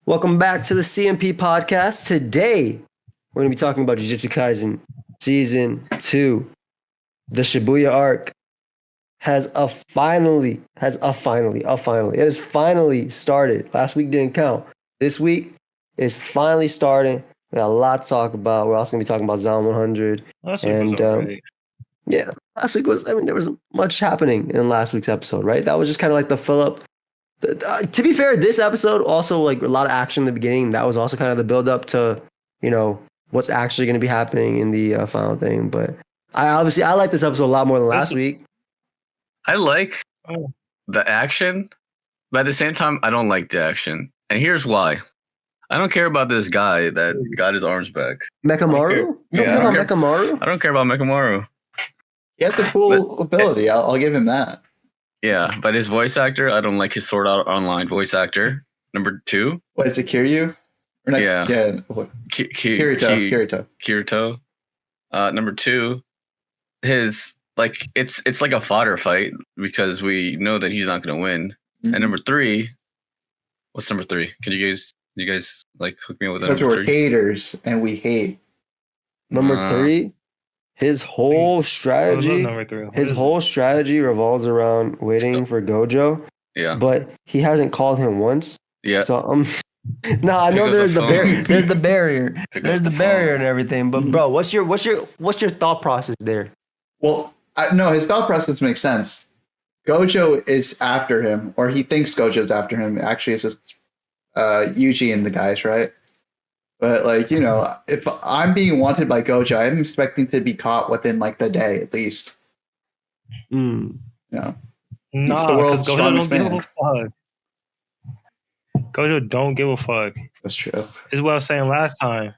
Welcome back to the CMP podcast. Today, we're going to be talking about Jujutsu Kaisen Season 2. The Shibuya arc has finally. It has finally started. Last week didn't count. This week is finally starting. We got a lot to talk about. We're also going to be talking about Zom 100. Last week was alright. Yeah, last week was, there was much happening in last week's episode, right? That was just kind of like the fill-up. To be fair, this episode also like a lot of action in the beginning. That was also kind of the build-up to, what's actually going to be happening in the final thing. But I like this episode a lot more than last week. I like the action, but at the same time, I don't like the action. And here's why. I don't care about this guy that got his arms back. Mekamaru? You don't care about Mekamaru? I don't care about Mekamaru. He has the cool ability. I'll give him that. Yeah, but his voice actor, I don't like his Sword Art Online voice actor. Number 2. What is it, Kiryu? Or not, yeah. Kirito. Kirito. Number 2, his it's like a fodder fight because we know that he's not going to win. Mm-hmm. And number 3, what's number 3? Could you guys like hook me up with that? Because we're haters and we hate. Number 3. His whole strategy revolves around waiting for Gojo. Yeah. But he hasn't called him once. Yeah. So I know there's the barrier. There's the barrier and everything. But bro, what's your thought process there? Well, no, his thought process makes sense. Gojo is after him, or he thinks Gojo's after him. Actually, it's just Yuji and the guys, right? But if I'm being wanted by Gojo, I'm expecting to be caught within like the day at least. No, because Gojo don't give a fuck. Gojo don't give a fuck. That's true. Is what I was saying last time.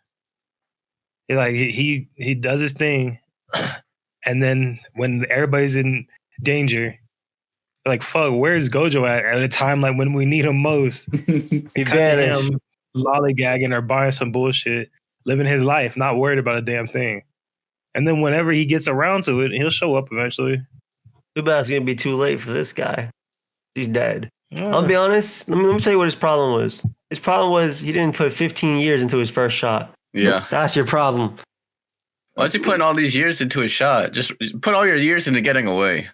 He does his thing, and then when everybody's in danger, like fuck, where's Gojo at a time like when we need him most? He vanished. Lollygagging or buying some bullshit, living his life, not worried about a damn thing. And then whenever he gets around to it, he'll show up eventually. Too bad it's gonna be too late for this guy. He's dead. I'll be honest. Let me tell you what his problem was. His problem was he didn't put 15 years into his first shot. Yeah. That's your problem. Why is he putting all these years into his shot? Just put all your years into getting away.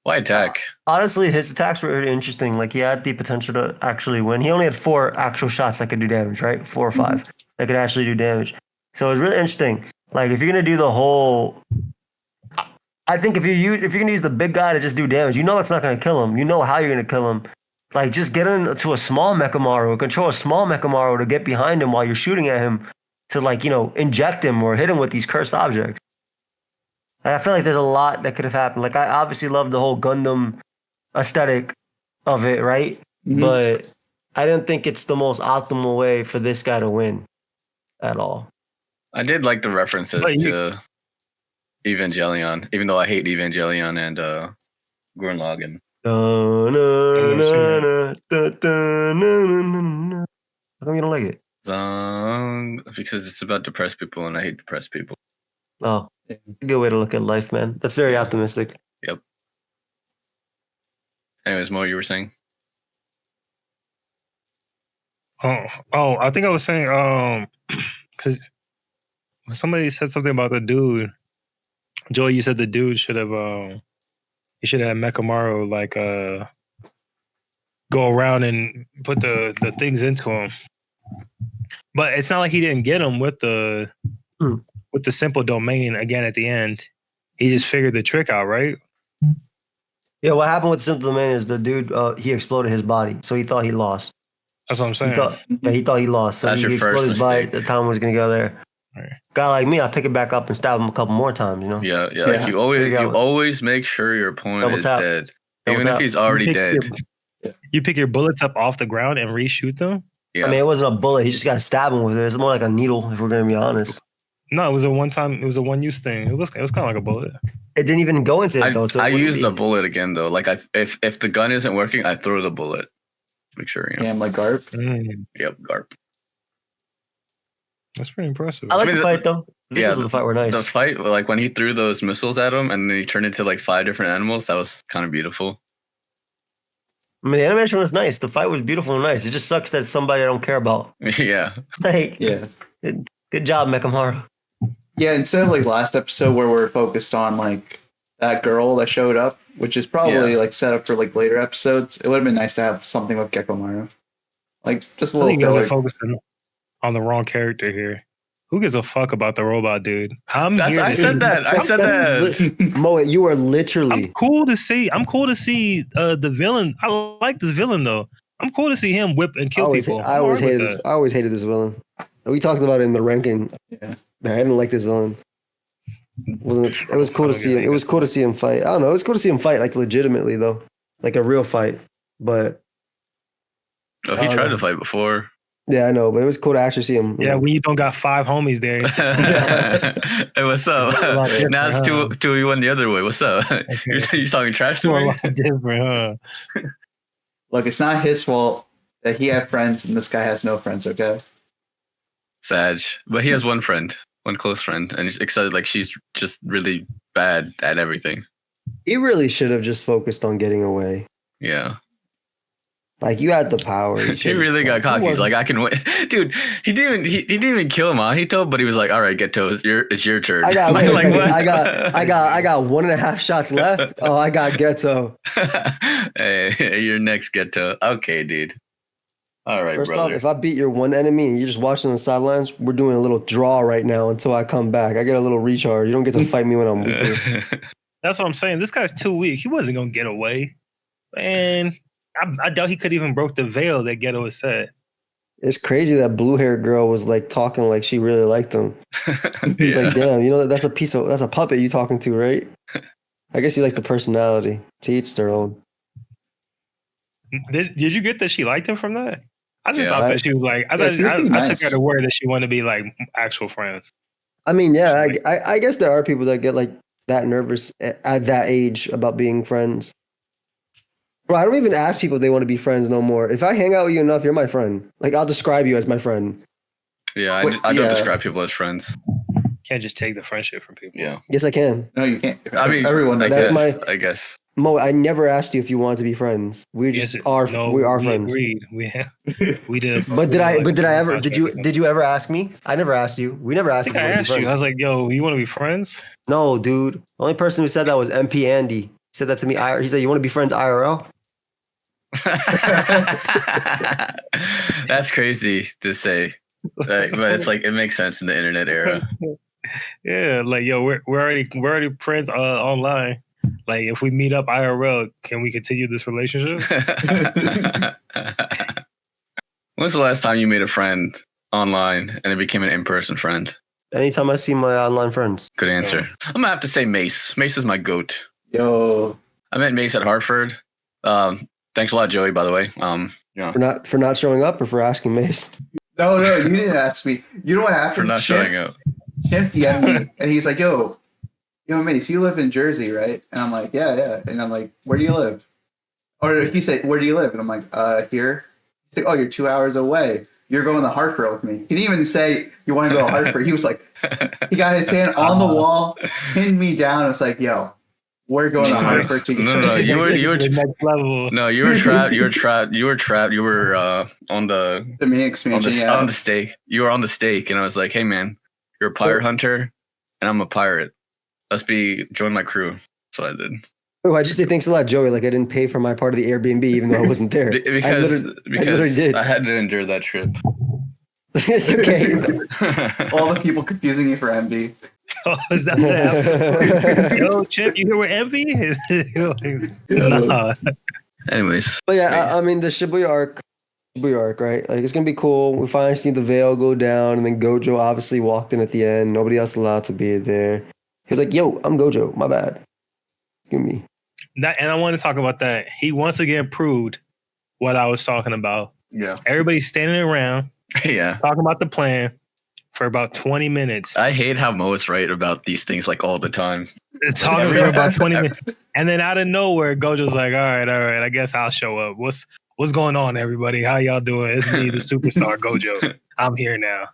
Why attack? Honestly, his attacks were really interesting. Like, he had the potential to actually win. He only had 4 actual shots that could do damage, right? 4 or 5 that could actually do damage. So it was really interesting. Like, if you're gonna do the whole, I think if you're gonna use the big guy to just do damage, it's not gonna kill him. You know how you're gonna kill him. Like, just get into a small Mekamaru, control a small Mekamaru to get behind him while you're shooting at him to inject him or hit him with these cursed objects. And I feel like there's a lot that could have happened. Like, I obviously love the whole Gundam aesthetic of it, right? Mm-hmm. But I don't think it's the most optimal way for this guy to win at all. I did like the references to Evangelion, even though I hate Evangelion and Gurren Lagann. How come you don't like it? Because it's about depressed people, and I hate depressed people. Oh, a good way to look at life, man. That's very optimistic. Yep. Anyways, Mo, you were saying? Oh, I think I was saying, because somebody said something about the dude. Joey, you said the dude should have, he should have Mekamaru, go around and put the things into him. But it's not like he didn't get him with the simple domain again at the end. He just figured the trick out, right? Yeah, what happened with the simple domain is the dude, he exploded his body, so he thought he lost. That's what I'm saying. He thought he lost, so he exploded his body. The time was going to go there. Right. Guy like me, I pick it back up and stab him a couple more times, Yeah. Like you always make sure your opponent is dead, even if he's already dead. You pick your bullets up off the ground and reshoot them? Yeah. I mean, it wasn't a bullet. He just got to stab him with it. It's more like a needle, if we're going to be honest. No, it was a one-use thing. It was kind of like a bullet. It didn't even go into it, though. So I used the bullet again, though. Like, if the gun isn't working, I throw the bullet. Make sure, Damn, like Garp? Yep, Garp. That's pretty impressive. I like the fight, though. The fight were nice. The fight, like, when he threw those missiles at him and then he turned into, like, 5 different animals, that was kind of beautiful. I mean, the animation was nice. The fight was beautiful and nice. It just sucks that somebody I don't care about. Yeah. Like, Yeah. good job, Mekamaru. Yeah, instead of like last episode where we're focused on like that girl that showed up, which is probably Yeah. like set up for like later episodes, it would have been nice to have something with Gekkomaru. Like just a I little think you guys are filler. focusing on the wrong character here. Who gives a fuck about the robot dude? I said that. I said that. Mo, you are I'm literally. cool to see. The villain. I like this villain though. I'm cool to see him whip and kill people. I always hated this. I always hated this villain. We talked about it in the ranking. Yeah. I didn't like this villain. It was cool to see him. It was cool to see him fight. I don't know. It was cool to see him fight like legitimately though, like a real fight. But Oh, he tried to fight before. yeah, I know. But it was cool to actually see him. Yeah, when you don't got 5 homies there. Hey, what's up? Now it's 2v1 the other way. What's up? You're talking trash to a me? lot different, huh? Look, it's not his fault that he had friends and this guy has no friends, okay? Sag. But he has one friend, one close friend, and he's excited like she's just really bad at everything. He really should have just focused on getting away. Yeah. Like you had the power. He really got cocky. He's like, I can win. Dude, he didn't even kill him, huh? He told, but he was like, all right, Geto, it's your turn. I got, like, what? I got 1.5 shots left. Oh, I got Geto. Hey, you're next, Geto. Okay, dude. All right, First brother. off, if I beat your one enemy and you're just watching on the sidelines, we're doing a little draw right now until I come back. I get a little recharge. You don't get to fight me when I'm weaker. That's what I'm saying. This guy's too weak. He wasn't gonna get away, man. I doubt he could even broke the veil that Geto has said. It's crazy that blue-haired girl was like talking like she really liked him. Yeah. Like, damn, you know that's a puppet you talking to, right? I guess you like the personality. To each their own. Did you get that she liked him from that? I just Yeah. thought that she was like. I she was pretty took nice. her to word that she wanted to be like actual friends. I mean, yeah, I guess there are people that get like that nervous at that age about being friends. Bro, I don't even ask people if they want to be friends no more. If I hang out with you enough, you're my friend. Like, I'll describe you as my friend. Yeah, I Wait, don't yeah. describe people as friends. Can't just take the friendship from people. Yeah. Yes, I can. No, you can't. I mean, everyone does That's that. I guess. Mo, I never asked you if you wanted to be friends. We just Yes, are. no, we are friends. Agreed. We did. But did I ever? Did you ever ask me? I never asked you. We never I asked. think if I we wanted to asked be you. I friends. was like, "Yo, you want to be friends?" No, dude. The only person who said that was MP Andy. He said that to me. He said, "You want to be friends IRL?" That's crazy to say. But it's like it makes sense in the internet era. Yeah, like yo, we're already friends online. Like if we meet up IRL, can we continue this relationship? When's the last time you made a friend online and it became an in-person friend? Anytime I see my online friends. Good answer. I'm gonna have to say Mace. Mace is my goat. Yo, I met Mace at Hartford. Thanks a lot, Joey. By the way, For not showing up or for asking Mace. no, you didn't ask me. You know what happened? for not showing up. Chimp DM'd me, and he's like, yo, Mace, you live in Jersey, right? And I'm like, yeah. And I'm like, where do you live? Or he said, where do you live? And I'm like, here. He's like, oh, you're 2 hours away. You're going to Hartford with me. He didn't even say you want to go to Hartford. He was like, he got his hand on the wall, pinned me down. And was like, yo, we're going to Hartford together. No, you were The next level. no, you were trapped. You were trapped. You were trapped. You were on the The main expansion, on the stake. You were on the stake, and I was like, hey man, you're a pirate hunter, and I'm a pirate. Let's join my crew. That's what I did. Oh, I just say thanks a lot, Joey. Like I didn't pay for my part of the Airbnb, even though I wasn't there. Because literally did. I had to endure that trip. It's okay. All the people confusing you for MD. Oh, is that what happened? Yo, Chip, you here with Envy? Nah. Anyways, But yeah, I mean the Shibuya arc, right? Like it's gonna be cool. We finally see the veil go down, and then Gojo obviously walked in at the end. Nobody else allowed to be there. He was like, "Yo, I'm Gojo. My bad. Excuse me." And I want to talk about that. He once again proved what I was talking about. yeah, Everybody's standing around yeah. talking about the plan for about 20 minutes. I hate how Mo is right about these things like all the time. Talking for about 20 minutes. And then out of nowhere, Gojo's like, all right, I guess I'll show up. What's going on, everybody? How y'all doing? It's me, the superstar Gojo. I'm here now.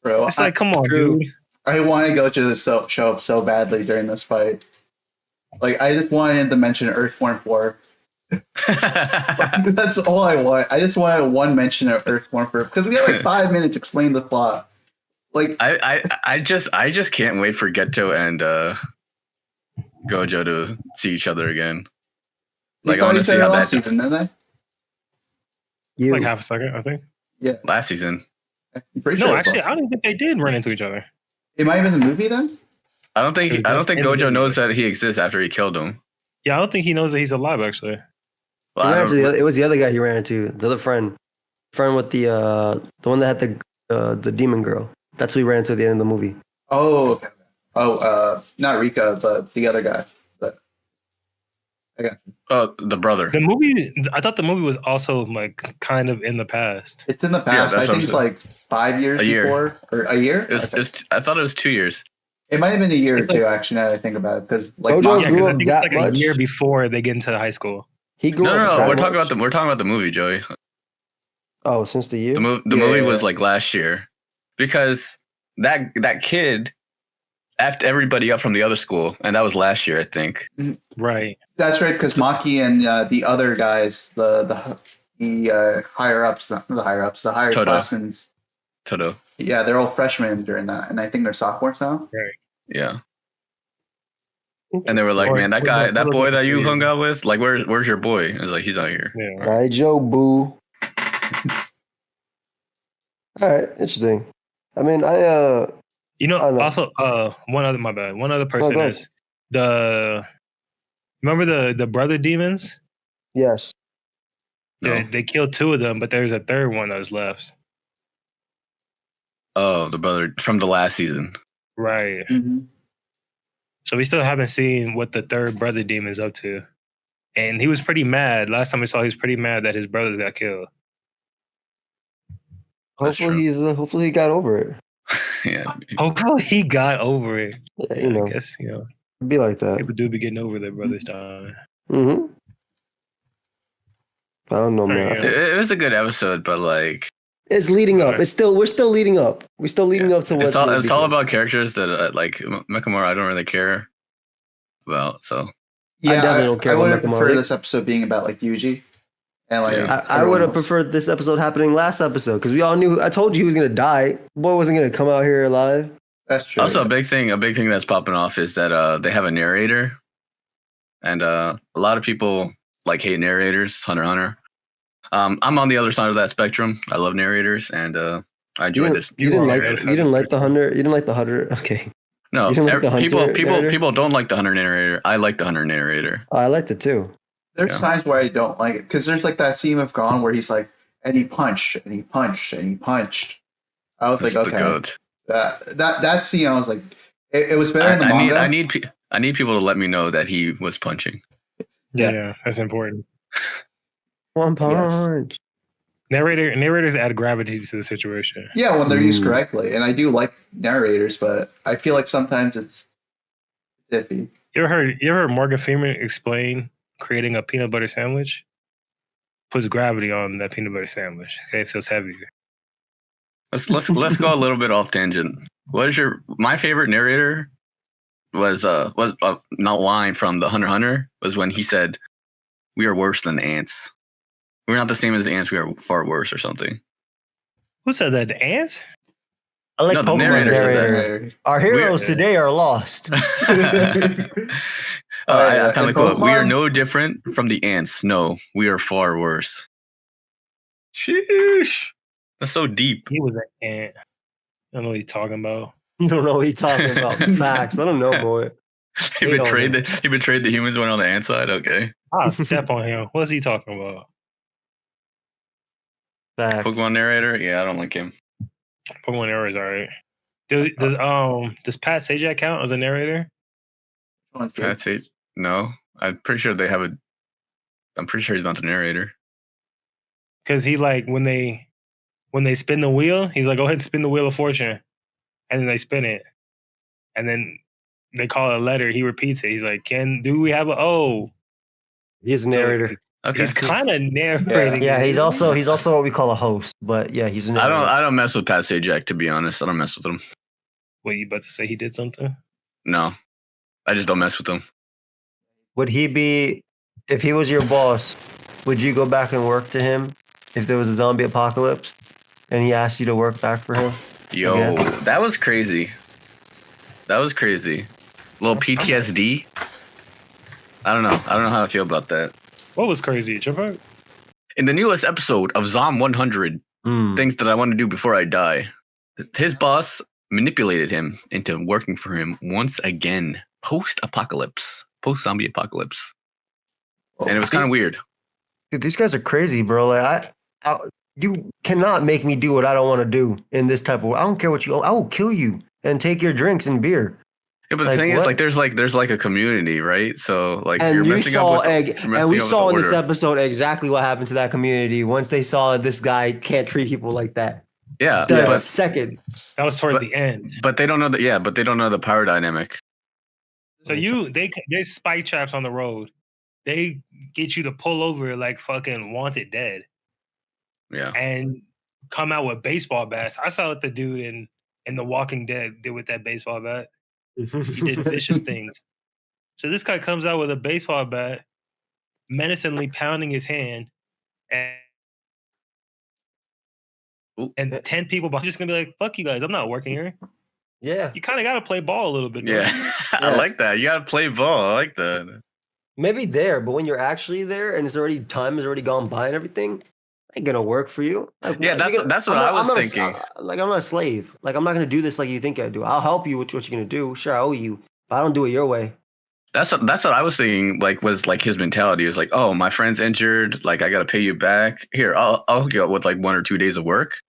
Bro, It's like, come on, True. dude. I wanted Gojo to show up so badly during this fight. Like, I just wanted him to mention Earthborn 4. That's all I want. I just wanted one mention of Earthworm for because we had like 5 minutes explaining the plot. Like I just can't wait for Geto and Gojo to see each other again. they Like I saw want to each see other how last that season, didn't they? You. Like half a second, I think. Yeah, last season. I'm pretty No, sure. actually, I don't think they did run into each other. It might have been the movie then. I don't think It was Gojo in- knows that he exists after he killed him. Yeah, I don't think he knows that he's alive. Actually, Well, He I ran into don't, it was the other guy he ran into, the other friend with the one that had the demon girl. That's who he ran into at the end of the movie. Oh, okay. Oh, not Rika, but the other guy. But oh, the brother. the movie. I thought the movie was also like kind of in the past. it's in the past. that's I what think I'm it's like 5 years A year. before or a year. I thought it was 2 years. It might have been a year or It's like- two. Actually, now that I think about it, because like Gojo Yeah, grew because I up think it's that like much? a year before they get into high school. He grew No, up. no, no. that We're talking much? about the movie, Joey. Oh, since the year. The Yeah, movie yeah, was yeah. like last year because that kid effed everybody up from the other school, and that was last year, I think. Right. that's right. Because Maki and the other guys, the higher ups, not the higher ups, the higher Toto. classmen. Toto. Yeah, they're all freshmen during that, and I think they're sophomores now. Yeah. And they were like, Or- man, that or guy, the- that boy that you Yeah. hung out with, like, where's your boy? I was like, he's out here. Yeah. All right, Joe Boo. All right, interesting. I mean, You know, I know. also, one other person go ahead. is remember the brother demons? yes. No. They killed 2 of them, but there's a third one that was left. Oh, the brother from the last season. Right. Mhm. So we still haven't seen what the third brother demon is up to. And he was pretty mad. Last time we saw, he was pretty mad that his brothers got killed. That's Hopefully he got over it. Yeah. Hopefully he got over it. Yeah, Yeah, you know, I guess, it'd be like that. people do be getting over their brothers' time. Mm-hmm. I don't know, man. Alright, I yeah. think It was a good episode, but like, it's leading up. Alright. We're still leading up. We're still leading up to what's it's all gonna be good. about characters that like Mekamura I don't really care about. So Yeah, definitely don't care I about would have Mekamori. preferred this episode being about like Yuji, and like Yeah. I would have preferred this episode happening last episode because we all knew. I told you he was gonna die. Boy wasn't gonna come out here alive. That's true. also a big thing that's popping off is that they have a narrator, and a lot of people like hate narrators. Hunter x Hunter. I'm on the other side of that spectrum. I love narrators, and I enjoyed this. You didn't are like. on the You other didn't side like of the the Hunter. You didn't like the Hunter. Okay. No, You didn't like the Hunter narrator? people don't like the Hunter narrator. I like the Hunter narrator. Oh, I liked it too. There's Yeah. times where I don't like it because there's like that scene of Gone where he's like, and he punched and he punched and he punched. I was That's like, the okay, goat. that scene, I was like, it was better in the manga. I need people to let me know that he was punching. Yeah. Yeah, that's important. One punch. Narrators add gravity to the situation. Yeah, when they're used Mm. correctly, and I do like narrators, but I feel like sometimes it's iffy. You ever heard Morgan Freeman explain creating a peanut butter sandwich? Puts gravity on that peanut butter sandwich. Okay, it feels heavier. Let's go a little bit off tangent. What is my favorite narrator was not line from the Hunter x Hunter was when he said, "We are worse than ants. We're not the same as the ants. We are far worse," or something. Who said that? The ants? I like No, the Pokemon's narrator said that. narrator. Our heroes Weird. today are lost. I found the and quote. We are Pokemon- no different from the ants. No, we are far worse. Sheesh. That's so deep. He was an ant. I don't know what he's talking about. You don't know what he's talking about. Facts. I don't know, boy. He Hate on betrayed him. the humans went on the ant side. Okay. I'll step on him. What's he talking about? Facts. Pokemon narrator. Yeah, I don't like him. Pokemon Arrow is alright. Does Pat Sajak count as a narrator? That's it. No, I'm pretty sure they have a. I'm pretty sure he's not the narrator. Because he like when they spin the wheel, he's like, go ahead and spin the wheel of fortune. And then they spin it. And then they call it a letter. He repeats it. He's like, do we have a O? He's a narrator. Okay. He's kind of narrating. Yeah, it. he's also what we call a host. But yeah, he's a narrator. I don't mess with Pat Sajak, to be honest. I don't mess with him. Wait, you about to say he did something? No, I just don't mess with him. Would he be if he was your boss, would you go back and work to him if there was a zombie apocalypse and he asked you to work back for him? Yo, Again? that was crazy. That was crazy. Little PTSD. I don't know. I don't know how I feel about that. What was crazy, Trevor? In the newest episode of Zom 100, Things That I Want to Do Before I Die, his boss manipulated him into working for him once again, post-apocalypse, post-zombie apocalypse. And it was kind of weird. Dude, these guys are crazy, bro. Like you cannot make me do what I don't want to do in this type of. I don't care what you. I will kill you and take your drinks and beer. Yeah, but the thing is, like, there's like a community, right? So, like, and you're you messing saw, up with, and we saw in this order. episode exactly what happened to that community once they saw this guy can't treat people like that. Yeah, The second. That was toward the end. But they don't know that. Yeah, but they don't know the power dynamic. So there's spike traps on the road. They get you to pull over like fucking Wanted Dead. Yeah. And come out with baseball bats. I saw what the dude in The Walking Dead did with that baseball bat. He did vicious things. So this guy comes out with a baseball bat, menacingly pounding his hand, and 10 people behind just gonna be like, "Fuck you guys, I'm not working here." Yeah. You kind of got to play ball a little bit. Yeah, I like that. You gotta play ball. I like that. Maybe there, but when you're actually there and time has already gone by and everything, ain't gonna work for you. Like, Yeah, that's what I was thinking. Like, I'm not a slave. Like, I'm not gonna do this like you think I do. I'll help you with what you're gonna do. Sure, I owe you, but I don't do it your way. That's what I was thinking. Like, was like his mentality was like, oh, my friend's injured. Like, I gotta pay you back. Here, I'll hook you up with like 1 or 2 days of work.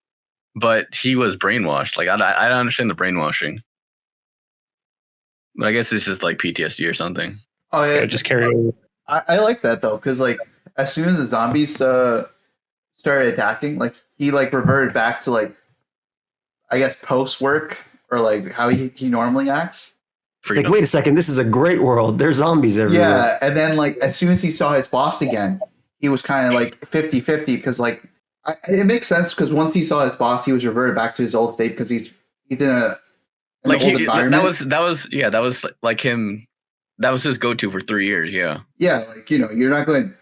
But he was brainwashed. Like, I don't understand the brainwashing. But I guess it's just like PTSD or something. Oh yeah, just carry over. I like that though, because like as soon as the zombies started attacking, like he like reverted back to like, I guess, post work or like how he normally acts. It's like, wait a second, this is a great world. There's zombies everywhere. Yeah, and then like as soon as he saw his boss again, he was kind of like 50-50 because like it makes sense because once he saw his boss, he was reverted back to his old state because he's in a like old environment. that was like him. That was his go-to for 3 years. Yeah. Yeah, like you're not going.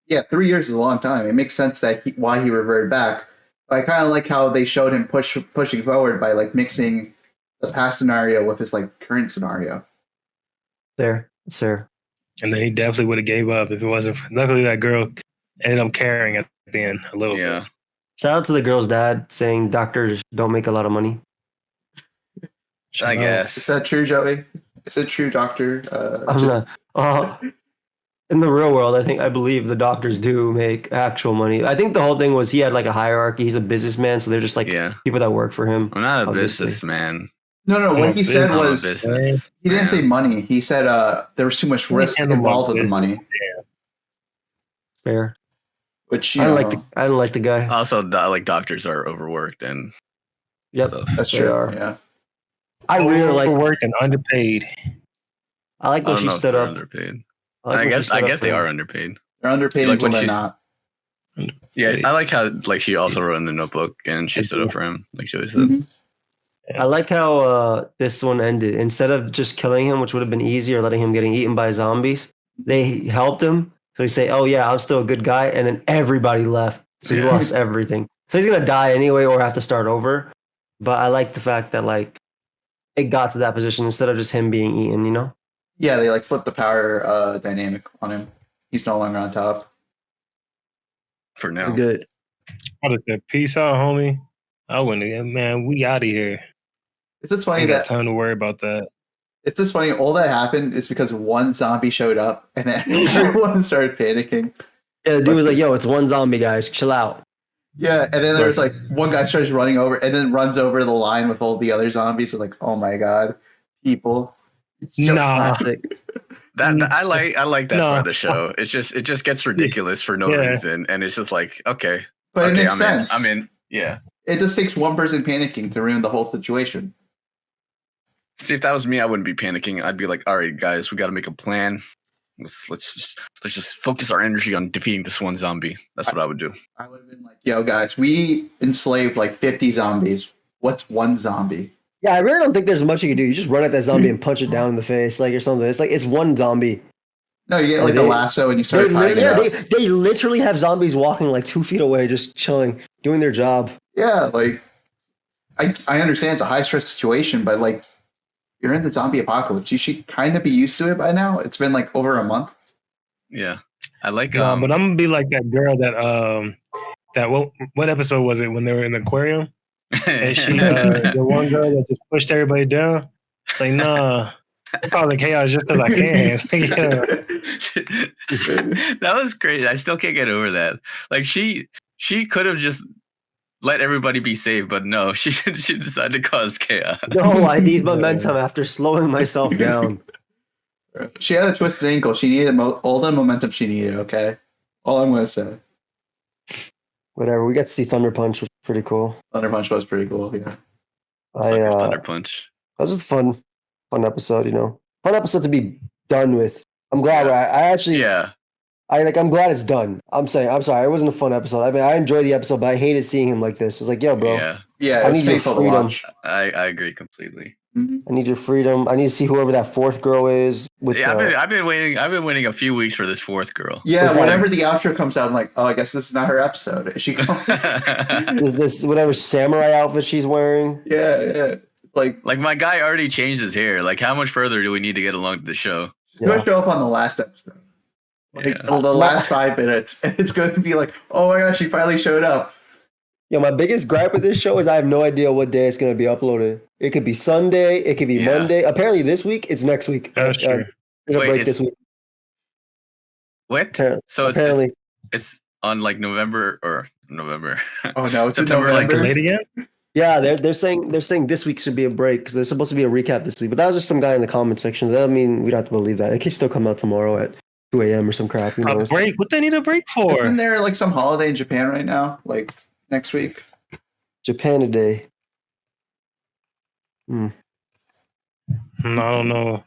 Yeah, 3 years is a long time. It makes sense that why he reverted back. But I kind of like how they showed him pushing forward by like mixing the past scenario with his like current scenario. There, sir. And then he definitely would have gave up if it wasn't. Luckily, that girl ended up caring at the end a little bit. Shout out to the girl's dad saying doctors don't make a lot of money. I guess. Is that true, Joey? Is it true, doctor? In the real world, I believe the doctors do make actual money. I think the whole thing was he had like a hierarchy. He's a businessman, so they're just like people that work for him. I'm not a businessman. No. What he said was he didn't say money. He said there was too much risk involved with the money. Fair. Which I don't like the guy. Also, like doctors are overworked and. Yep, so. That's true. Yeah. I really like work and underpaid. I like when she stood up. Underpaid. I guess they are underpaid. They're underpaid like until they're not. Yeah, I like how like she also wrote in the notebook and she stood up for him, like she always said. Mm-hmm. I like how this one ended. Instead of just killing him, which would have been easy, or letting him getting eaten by zombies, they helped him. So he say, "Oh yeah, I'm still a good guy," and then everybody left, so he lost everything. So he's gonna die anyway, or have to start over. But I like the fact that like it got to that position instead of just him being eaten. You know? Yeah, they like flipped the power dynamic on him. He's no longer on top. For now. Good. I just said, peace out, homie. I wouldn't. Man, we out of here. It's just funny ain't that got time to worry about that. It's just funny. All that happened is because one zombie showed up, and then everyone started panicking. Yeah, the dude was like, "Yo, it's one zombie, guys. Chill out." Yeah, and then there's like one guy starts running over, and then runs over the line with all the other zombies. So like, oh my god, people. Classic. That I like that part of the show. It just gets ridiculous for no reason, and it's just like, okay, but it makes sense. I'm in. Yeah, it just takes one person panicking to ruin the whole situation. See, if that was me, I wouldn't be panicking. I'd be like, all right, guys, we got to make a plan. Let's just focus our energy on defeating this one zombie. That's what I would do. I would have been like, yo, guys, we enslaved like 50 zombies. What's one zombie? Yeah, I really don't think there's much you can do. You just run at that zombie and punch it down in the face, like or something. It's like it's one zombie. No, you get Oh, like a lasso and you start tying it up. they literally have zombies walking like 2 feet away, just chilling, doing their job. Yeah, like I understand it's a high stress situation, but like you're in the zombie apocalypse. You should kind of be used to it by now. It's been like over a month. Yeah, I like. No, but I'm gonna be like that girl that what episode was it when they were in the aquarium and she the one girl that just pushed everybody down. It's like nah, I call it chaos just because I can. Yeah. That was crazy. I still can't get over that. Like she could have just let everybody be safe, but no, she decided to cause chaos. No, I need momentum after slowing myself down. She had a twisted ankle. She needed all the momentum she needed. Okay, all I'm gonna say. Whatever. We got to see Thunder Punch, which was pretty cool. Thunder Punch was pretty cool. Yeah. Thunder Punch. That was just a fun episode. Fun episode to be done with. I'm glad. I actually. Yeah. I'm glad it's done. I'm sorry. It wasn't a fun episode. I mean, I enjoyed the episode, but I hated seeing him like this. It's like, yo, bro. Yeah. I need your freedom. I agree completely. Mm-hmm. I need your freedom. I need to see whoever that fourth girl is. I've been waiting. I've been waiting a few weeks for this fourth girl. Yeah, whenever the outro comes out, I'm like, oh, I guess this is not her episode. Is she going? this whatever samurai outfit she's wearing. Yeah. Like my guy already changed his hair. Like, how much further do we need to get along to the show? She's going to show up on the last episode. The last 5 minutes. And it's going to be like, oh my gosh, she finally showed up. Yo, my biggest gripe with this show is I have no idea what day it's going to be uploaded. It could be Sunday. It could be Monday. Apparently this week, it's next week. That's true. There's a break this week. What? Apparently. So it's on like November. Oh no, it's September. in November. Late again? Yeah, they're saying this week should be a break because there's supposed to be a recap this week. But that was just some guy in the comment section. That mean we don't have to believe that. It could still come out tomorrow at 2 a.m. or some crap. Who knows? A break? What they need a break for? Isn't there like some holiday in Japan right now? Like next week? Japan today. I don't know.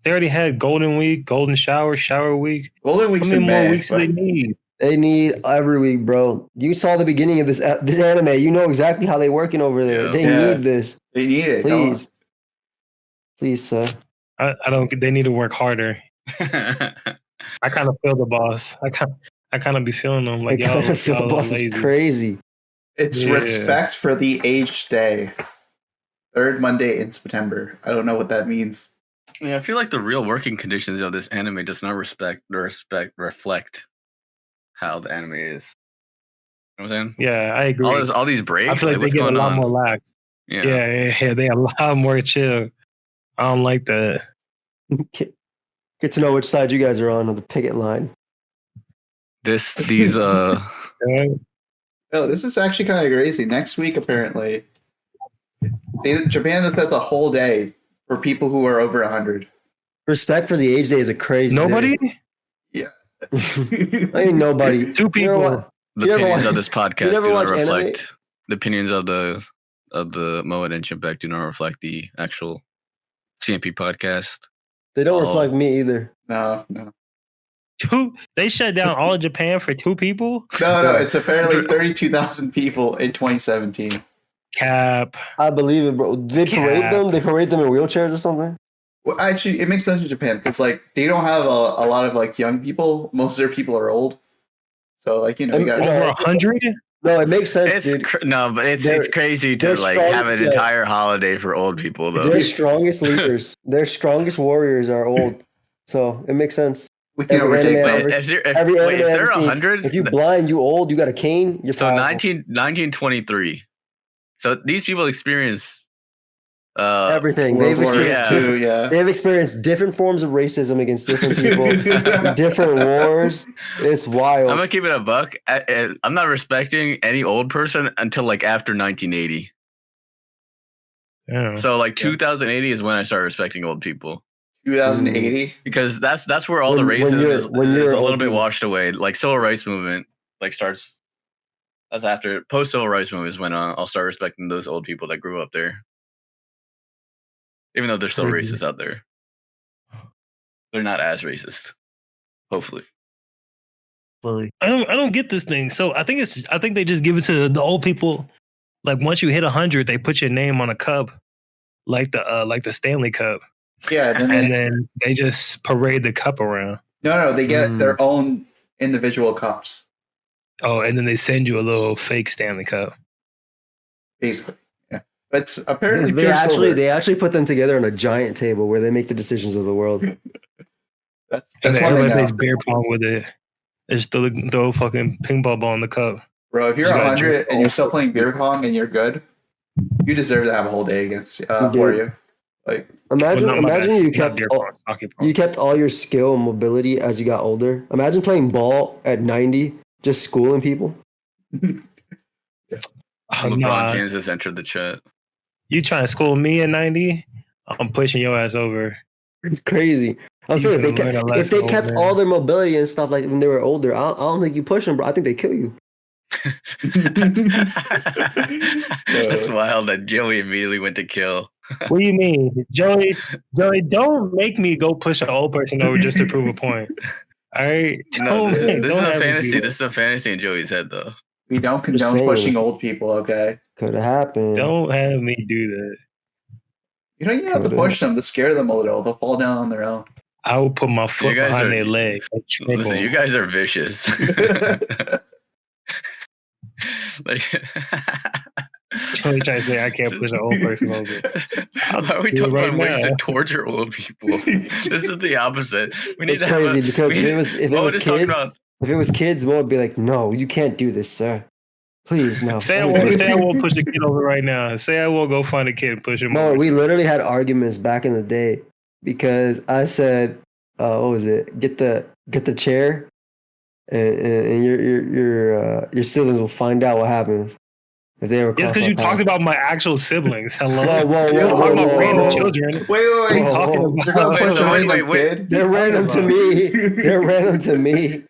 They already had Golden Week, Golden Shower, Shower Week. Golden Week's How many more May, weeks do they need? They need every week, bro. You saw the beginning of this anime. You know exactly how they're working over there. Yeah. They need this. They need it. Please, sir. I don't. They need to work harder. Yeah. I kind of feel the boss. I kind of be feeling them like I feel the boss is crazy. It's respect for the aged day. 3rd Monday in September. I don't know what that means. I feel like the real working conditions of this anime does not reflect how the anime is. You know what I'm saying? Yeah, I agree. All these breaks. I feel like they what's get a going lot on? more lax. Yeah. They a lot more chill. I don't like that. Get to know which side you guys are on the picket line. These Oh, this is actually kind of crazy. Next week, apparently, Japan has set the whole day for people who are over 100. Respect for the age day is a crazy. Nobody? Day. Yeah. I mean, nobody. 2 people. The opinions of this podcast do not reflect anime? the opinions of the Moed and Chimpek do not reflect the actual CMP podcast. They don't reflect me either. No. They shut down all of Japan for 2 people? No, it's apparently 32,000 people in 2017. Cap. I believe it, bro. They parade them? They parade them in wheelchairs or something? Well, actually, it makes sense in Japan because like they don't have a lot of like young people. Most of their people are old. So like you got over 100. No, it makes sense, dude. It's crazy to like have an entire holiday for old people though. Their strongest leaders, their strongest warriors are old, so it makes sense. We can Every overtake anime them. if they're 100, if you blind, you old, you got a cane. You're so 1923. So these people experience everything. They've experienced they've experienced different forms of racism against different people, different wars. It's wild. I'm gonna keep it a buck. I'm not respecting any old person until like after 1980. Yeah. So like 2080 is when I start respecting old people. 2080 because that's where all the racism is a little bit washed away. Like civil rights movement like starts. That's after post civil rights movement is when I'll start respecting those old people that grew up there. Even though they're still racist out there, they're not as racist. Hopefully. I don't get this thing. So I think they just give it to the old people. Like once you hit 100, they put your name on a cup, like the Stanley Cup. Yeah, and then they just parade the cup around. no, they get their own individual cups, Oh, and then they send you a little fake Stanley Cup. basically. Yeah, but it's apparently They pure silver. actually put them together on a giant table where they make the decisions of the world. That's And then what I everybody know. plays beer pong with it. They just throw a fucking ping pong ball in the cup. Bro, if you're Just gotta 100 drink and you're all still playing beer pong and you're good, you deserve to have a whole day against for you. Like, Imagine Well, no, my bad. you Not kept beer all, pong, soccer pong. you kept all your skill and mobility as you got older. Imagine playing ball at 90, just schooling people. Oh, LeBron nah. James has entered the chat. You trying to school me at 90? I'm pushing your ass over. It's crazy. I'm You saying finna learn a if lesson, they old kept man. all their mobility and stuff like when they were older, I don't think you push them, bro. I think they kill you. That's wild that Joey immediately went to kill. What do you mean? Joey, don't make me go push an old person over just to prove a point. All right? No, this is Don't a have me do fantasy. that. This is a fantasy in Joey's head, though. we don't condone saying. pushing old people, okay? Could have happened. Don't have me do that. You don't even have to push them to scare them a little. They'll fall down on their own. I will put my foot guys behind are- their leg. Listen, you guys are vicious. Like, Joey trying to say I can't push an old person over. why are we do it talking right about ways now. to torture old people? This is the opposite. We need It's to have crazy a, because we- if it Mo was just talked kids, Mo would be like, "No, you can't do this, sir. Please, no." Say I won't push a kid over right now. Say I will go find a kid and push him Mo, over. we literally had arguments back in the day because I said, "What was it? Get the chair, and your siblings will find out what happens if they ever." Yes, because you talked about my actual siblings. Hello. Whoa, You're talking about random whoa. children. Wait. You're talking Whoa. about You're gonna push a wait, random wait. kid? They're random to me. They're random to me.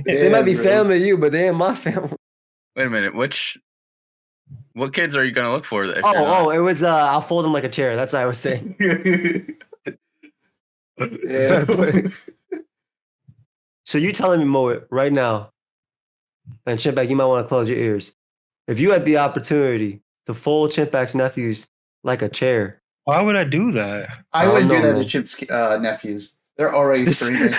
They might be bro. family to you, but they ain't my family. Wait a minute. What kids are you gonna look for? If you're not? Oh, it was. I'll fold them like a chair. That's what I was saying. Yeah. So you telling me, Mo, right now, and Chimpback, you might want to close your ears. If you had the opportunity to fold Chimpback's nephews like a chair, Why would I do that? I Oh, wouldn't do no, that man. to Chip's nephews. They're already This- screaming.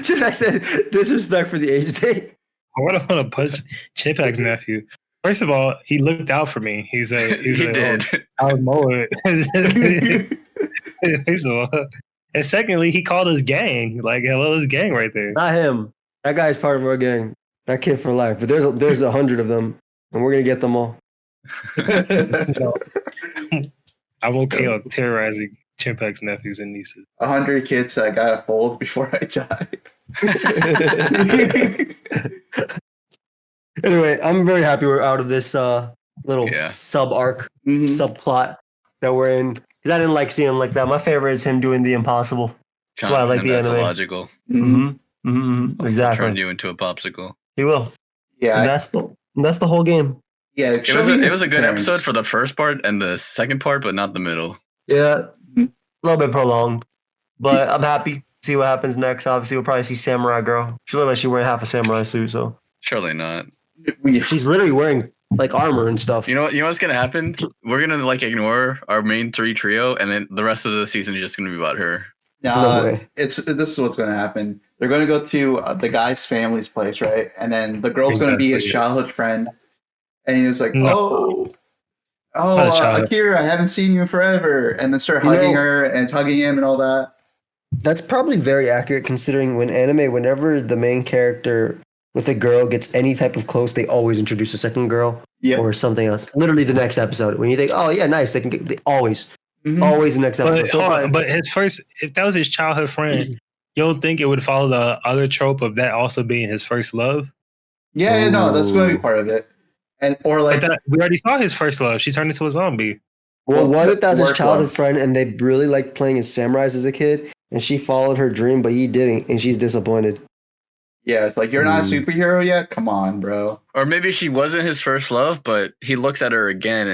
Chimpback said disrespect for the age date. I would want to push Chipak's nephew. First of all, he looked out for me. He did. Oh, I would mow it. First of all. And secondly, he called us gang. Like, hello, this gang right there. Not him. That guy's part of our gang. That kid for life. But there's 100 of them, and we're gonna get them all. I'm okay on terrorizing Chimpak's nephews and nieces. 100 kids that I gotta fold before I die. Anyway, I'm very happy we're out of this little Yeah. sub arc, Mhm. subplot that we're in. Because I didn't like seeing him like that. My favorite is him doing the impossible. That's why I like And the that's anime. illogical. Mhm. Mm-hmm. Turn Exactly. you into a popsicle. He will. And Yeah, that's the whole game. yeah. It was a good episode for the first part and the second part, but not the middle. Yeah, a little bit prolonged, but I'm happy to see what happens next. Obviously, we'll probably see Samurai Girl. She looked like she's wearing half a samurai suit, so Surely not. she's literally wearing like armor and stuff. You know what's gonna happen? We're gonna like ignore our main three trio, and then the rest of the season is just gonna be about her. There's no way. This is what's going to happen. They're going to go to the guy's family's place, right? And then the girl's going to be his Exactly. childhood friend. And he was like, No. oh, Not a childhood. Akira, I haven't seen you in forever. And then start You hugging know- her and hugging him and all that. That's probably very accurate considering whenever the main character with a girl gets any type of close, they always introduce a second girl Yeah. or something else. Literally the next episode. When you think, oh yeah, nice, they always Mhm. the next episode. But, So hold on, fine. but if that was his childhood friend, you don't think it would follow the other trope of that also being his first love? Yeah, no, that's going to Ooh. be part of it. And or like, We already saw his first love. She turned into a zombie. Well, what if that's his work childhood love. friend and they really liked playing as samurais as a kid and she followed her dream, but he didn't, and she's disappointed? yeah, it's like, you're not a Mm. superhero yet? Come on, bro. Or maybe she wasn't his first love, but he looks at her again,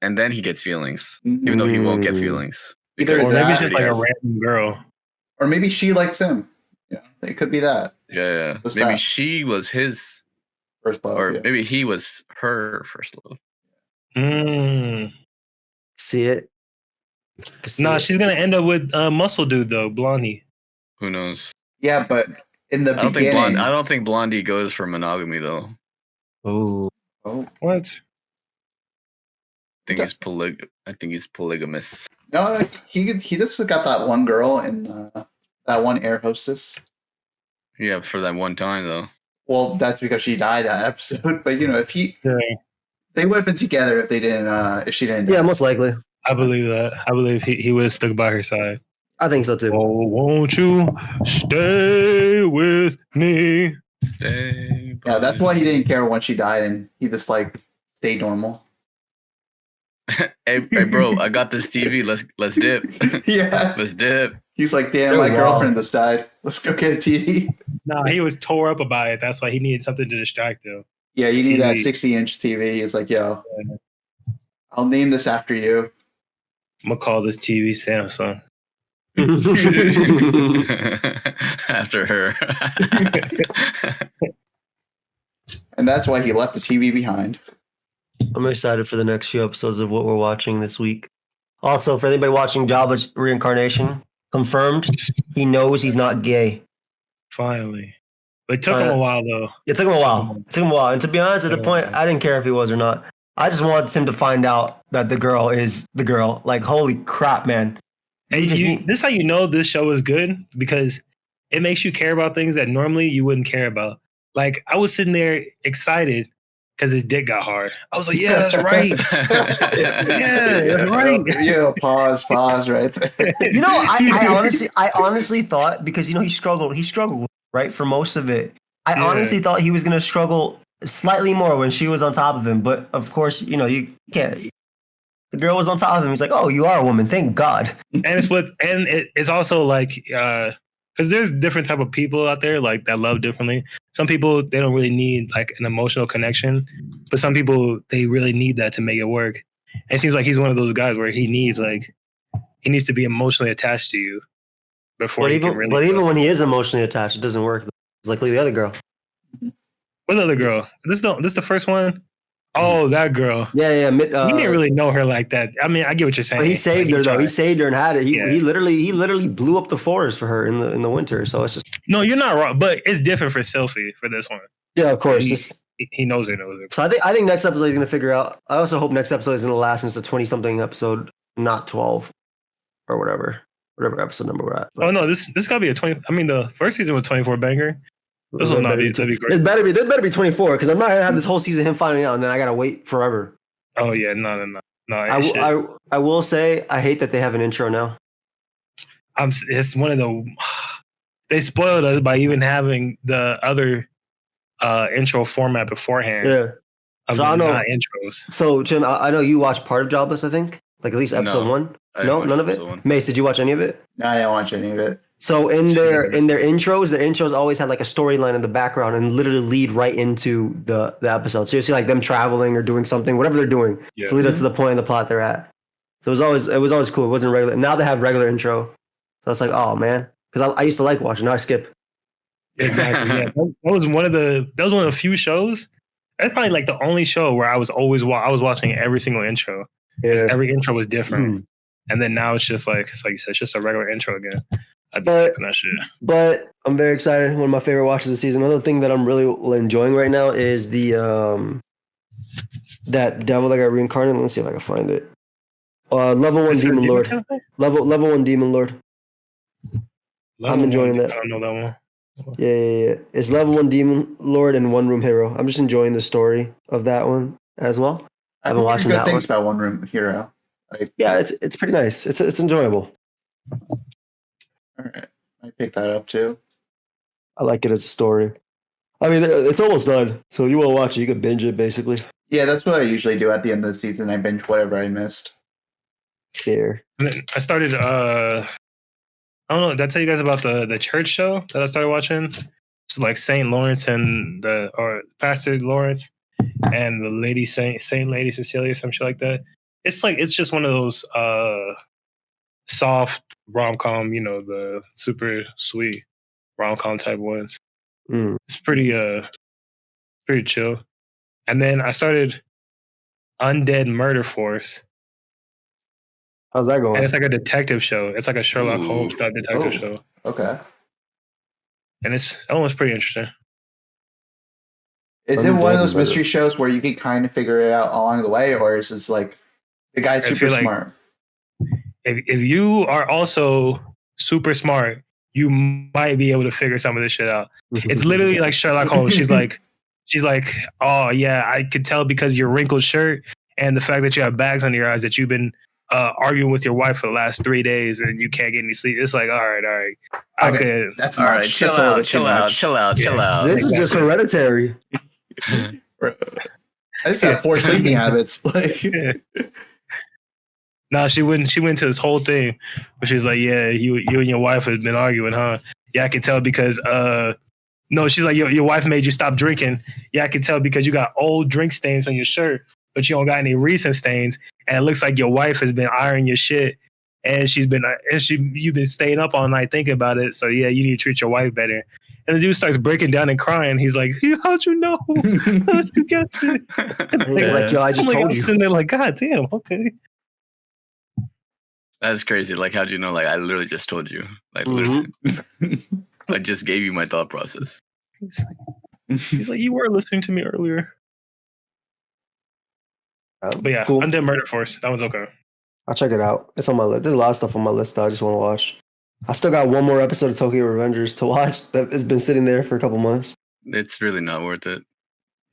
and then he gets feelings, even though he won't get Mm. feelings. Either Because Or maybe that it's just like a yes. random girl. Or maybe she likes him. Yeah, it could be that. Yeah. What's Maybe that? she was his, First love. or yeah. maybe he was her first love. Mm. See it? Can see Nah, it. she's gonna end up with Muscle Dude though, Blondie. Who knows? Yeah, but in the I don't think beginning, I don't think Blondie goes for monogamy though. Oh, oh What? I think he's polygamous. no, he just got that one girl and that one air hostess. Yeah, for that one time though. Well, that's because she died that episode. But you know, Yeah, they would have been together if they didn't. If she didn't. yeah, Die. most likely. I believe that. I believe he would have stuck by her side. I think so too. Oh, won't you stay with me? Stay. Yeah, that's why he didn't care when she died, and he just like stayed normal. Hey, bro, I got this TV. Let's dip. Yeah, Let's dip. he's like, damn, They're my wild. girlfriend just died. Let's go get a TV. Nah, he was tore up about it. That's why he needed something to distract him. Yeah, you need that TV. 60-inch TV. He's like, yo, I'll name this after you. I'm gonna call this TV Samsung. After her. And that's why he left the TV behind. I'm excited for the next few episodes of what we're watching this week. Also, for anybody watching Jobless Reincarnation, confirmed, he knows he's not gay. Finally. But it took him a while though. It took him a while. And to be honest, at the point, I didn't care if he was or not. I just wanted him to find out that the girl is the girl. Like, holy crap, man. And this is how you know this show is good, because it makes you care about things that normally you wouldn't care about. Like, I was sitting there excited because his dick got hard. I was like, yeah, that's right. Yeah, that's right. Yeah, pause right there. You know, I honestly thought, because he struggled, right, for most of it. I honestly thought he was gonna struggle slightly more when she was on top of him, but of course, you can't. The girl was on top of him. He's like, "Oh, you are a woman. Thank God." And it's also like, because there's different type of people out there like that love differently. Some people, they don't really need like an emotional connection, but some people, they really need that to make it work. And it seems like he's one of those guys where he needs to be emotionally attached to you before he can really. But even when he is emotionally attached, it doesn't work. It's like the other girl. What other girl? This the first one. Oh, that girl. Yeah. He didn't really know her like that. I mean, I get what you're saying. But he saved her though. He saved her and had it. He Yeah. literally blew up the forest for her in the winter. So it's just No, you're not wrong. But it's different for Sylphie for this one. yeah, of course. He knows her. So I think next episode he's gonna figure out. I also hope next episode is gonna last since the 20-something episode, not 12 or whatever episode number we're at. Oh no, this gotta be a 20. I mean, the first season was 24 banger. This will not be. That'd be great. It better be 24 because I'm not gonna have this whole season him finding out and then I gotta wait forever. Oh yeah, no. I will say I hate that they have an intro now. It's one of the. They spoiled us by even having the other intro format beforehand. Yeah. Of So I know intros. So Jim, I know you watched part of Jobless. I think like at least episode 1. No, none of it. Mace, did you watch any of it? No, I didn't watch any of it. So in their intros always had like a storyline in the background and literally lead right into the episode. So you see like them traveling or doing something, whatever they're doing, to lead up to the point of the plot they're at. So it was always cool. It wasn't regular. Now they have regular intro. So it's like, oh man, because I used to like watching. Now I skip. Exactly. Yeah, that was one of the few shows. That's probably like the only show where I was watching every single intro. Yeah. Every intro was different. And then now it's just like you said, it's just a regular intro again. I just like that shit. But I'm very excited. One of my favorite watches of the season. Another thing that I'm really enjoying right now is the that devil that got reincarnated. Let's see if I can find it. Level 1 Demon Lord. Level 1 Demon Lord. I'm enjoying that. I don't know that one. Yeah. It's level 1 Demon Lord and One Room Hero. I'm just enjoying the story of that one as well. I've been watching that things about One Room Hero. Yeah, it's pretty nice. It's enjoyable. All right, I picked that up too. I like it as a story. I mean, it's almost done, so you want to watch it, you can binge it basically. Yeah, that's what I usually do at the end of the season. I binge whatever I missed. Here. And then I started. I don't know. Did I tell you guys about the church show that I started watching? It's like Saint Lawrence and or Pastor Lawrence and the Lady Saint Lady Cecilia, some shit like that. It's just one of those soft rom-com, the super sweet rom-com type ones. It's pretty chill. And then I started Undead Murder Force, How's that going? and it's like a detective show. It's like a Sherlock Ooh. Holmes type detective show, Okay. and that one's pretty interesting. Is it one of Undead those Murder. mystery shows where you can kind of figure it out along the way, or is this like the guy's I super feel like- smart? If you are also super smart, you might be able to figure some of this shit out. It's literally like Sherlock Holmes. She's like, oh yeah, I could tell because your wrinkled shirt and the fact that you have bags under your eyes that you've been arguing with your wife for the last 3 days and you can't get any sleep. It's like, all right, okay. That's All much. right, chill That's a little out, bit too chill out, much. chill out, chill Yeah. out. This is just hereditary. I just have poor sleeping habits. Like, No, she went to this whole thing where she's like, yeah, you and your wife have been arguing, huh? Yeah, I can tell because no, she's like, your wife made you stop drinking. Yeah, I can tell because you got old drink stains on your shirt, but you don't got any recent stains. And it looks like your wife has been ironing your shit, and you've been staying up all night thinking about it. So yeah, you need to treat your wife better. And the dude starts breaking down and crying. He's like, how'd you know? How'd you guess it? He's like, yo, I just I'm told I'm you. sitting there like, God damn, okay. That's crazy. Like, how'd you know? Like, I literally just told you. Like, Mhm. literally, I just gave you my thought process. He's like, you were listening to me earlier. But yeah, Cool. Undead Murder Force. That one's okay. I'll check it out. It's on my list. There's a lot of stuff on my list that I just want to watch. I still got one more episode of Tokyo Revengers to watch that has been sitting there for a couple months. It's really not worth it.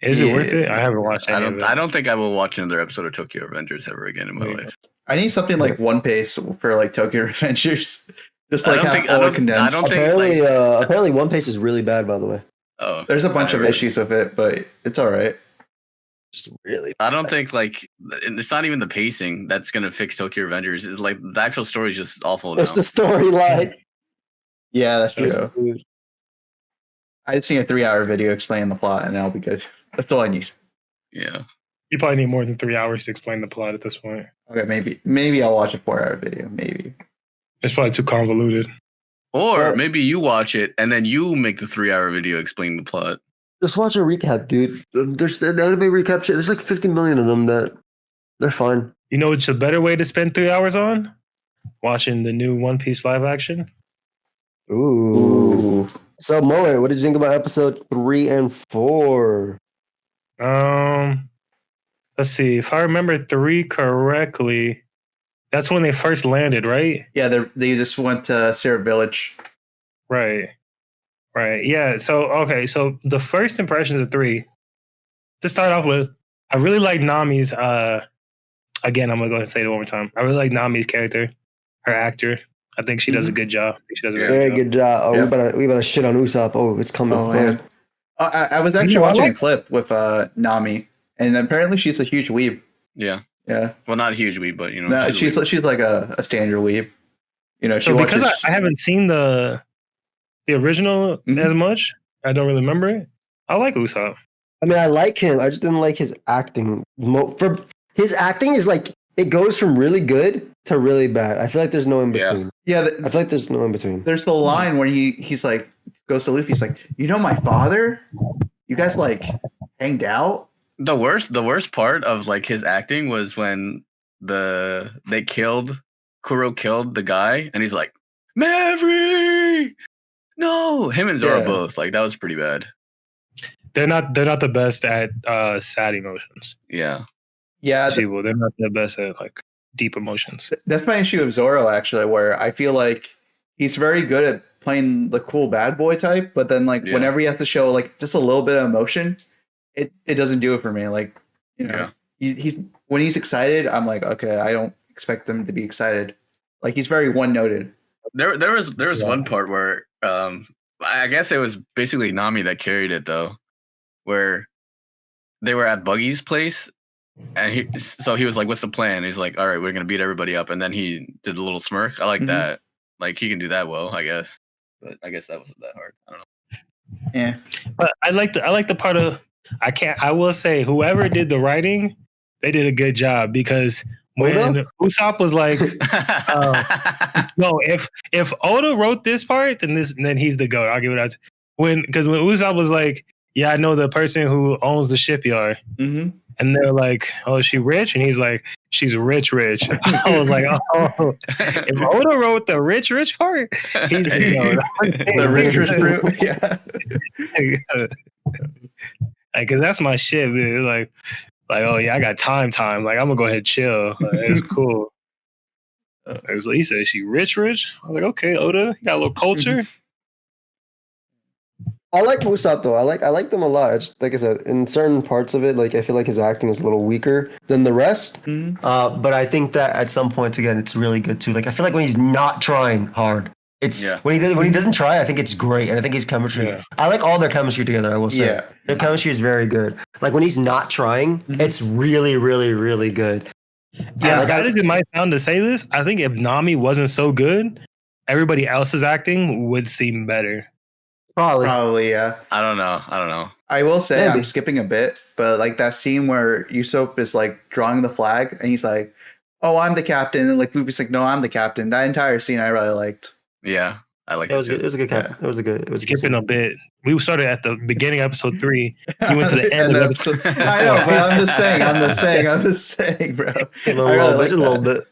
Is it worth it? I haven't watched any of it. I don't think I will watch another episode of Tokyo Revengers ever again in my Yeah. life. I need something like One Piece for like Tokyo Revengers. Just I like don't have think- I all don't- condensed. I don't think- Apparently, like- apparently, One Piece is really bad. By the way, Oh, There's a bunch of whatever. issues with it, but it's all right. just really. I don't think like it's not even the pacing that's gonna fix Tokyo Revengers. It's like the actual story is just awful now. It's the storyline. Yeah, that's It's- true. I just need a 3-hour video explaining the plot, and that'll be good. That's all I need. Yeah. You probably need more than 3 hours to explain the plot at this point. Okay, maybe I'll watch a 4-hour video. Maybe. It's probably too convoluted. Or Well- maybe you watch it and then you make the 3-hour video explaining the plot. Just watch a recap, dude. There's the anime recap shit. There's like 50 million of them that they're fine. You know what's a better way to spend 3 hours on? Watching the new One Piece live action. Ooh. So, Moe, what did you think about episode 3 and 4? Let's see. If I remember 3 correctly, that's when they first landed, right? Yeah, they just went to Syrup Village. Right. Yeah. So So the first impressions of 3. To start off with, I really like Nami's. Again, I'm gonna go ahead and say it one more time. I really like Nami's character, her actor. I think she does a good job. I think she does a Yeah. very Very good job. Oh, Yeah. we better shit on Usopp. Oh, it's coming. Oh, man. I was actually know, I watching like- a clip with Nami, and apparently she's a huge weeb. Yeah. Yeah, Well, not a huge weeb, but you know. no, she's a she's like a standard weeb. You know, she So because watches. I haven't seen the original Mhm. as much, I don't really remember it. I like Usopp. I mean, I like him. I just didn't like his acting. For his acting is like it goes from really good to really bad. I feel like there's no in Yeah. between. Yeah, I feel like there's no in between. there's the line where he's like goes to Luffy. He's like, you know, my father. You guys like hanged out. The worst part of like his acting was when Kuro killed the guy, and he's like, Mary, no, him and Zoro Yeah. both. Like that was pretty bad. They're not the best at sad emotions. Yeah. Yeah, People, they're not the best at like deep emotions. that's my issue with Zoro actually, where I feel like he's very good at playing the cool bad boy type, but then like Yeah. whenever he has to show like just a little bit of emotion, it doesn't do it for me. Like, you know, he's when he's excited, I'm like, okay, I don't expect them to be excited. Like he's very one noted. There was one part where I guess it was basically Nami that carried it though, where they were at Buggy's place, and he was like, "What's the plan?" He's like, "All right, we're gonna beat everybody up," and then he did a little smirk. I like Mhm. that. Like he can do that well, I guess. But I guess that wasn't that hard. I don't know. Yeah. But I like the part of I will say whoever did the writing, they did a good job because when Oda? Usopp was like, no, if Oda wrote this part, then he's the GOAT. I'll give it out. Because when Usopp was like, yeah, I know the person who owns the shipyard, Mm-hmm. and they're like, "Oh, is she rich?" And he's like, "She's rich, rich." I was like, "Oh, if Oda wrote the rich part, he's The rich fruit. Yeah. Cause that's my shit, man. Like, oh yeah, I got time. Like, I'm gonna go ahead and chill. Like, it's cool. So he said, "She rich." I was like, "Okay, Oda, you got a little culture." I like Usopp though. I like them a lot. Just like I said, in certain parts of it, like I feel like his acting is a little weaker than the rest. But I think that at some points again, it's really good too. Like I feel like when he's not trying hard, it's when he doesn't try. I think it's great, and I think his chemistry. Yeah. I like all their chemistry together. I will say, their chemistry is very good. Like when he's not trying, it's really, really, really good. Yeah, like as it might sound to say this, I think if Nami wasn't so good, everybody else's acting would seem better. Probably, yeah. I don't know. I will say Maybe. I'm skipping a bit, but like that scene where Usopp is like drawing the flag and he's like, "Oh, I'm the captain," and like Luffy's like, "No, I'm the captain." That entire scene I really liked. Yeah, I like It was too. good. It was a good cap. It was a good. It was Skipping a bit. We started at the beginning of episode 3. You went to the end of episode. I know, but I'm just saying, bro. a little bit.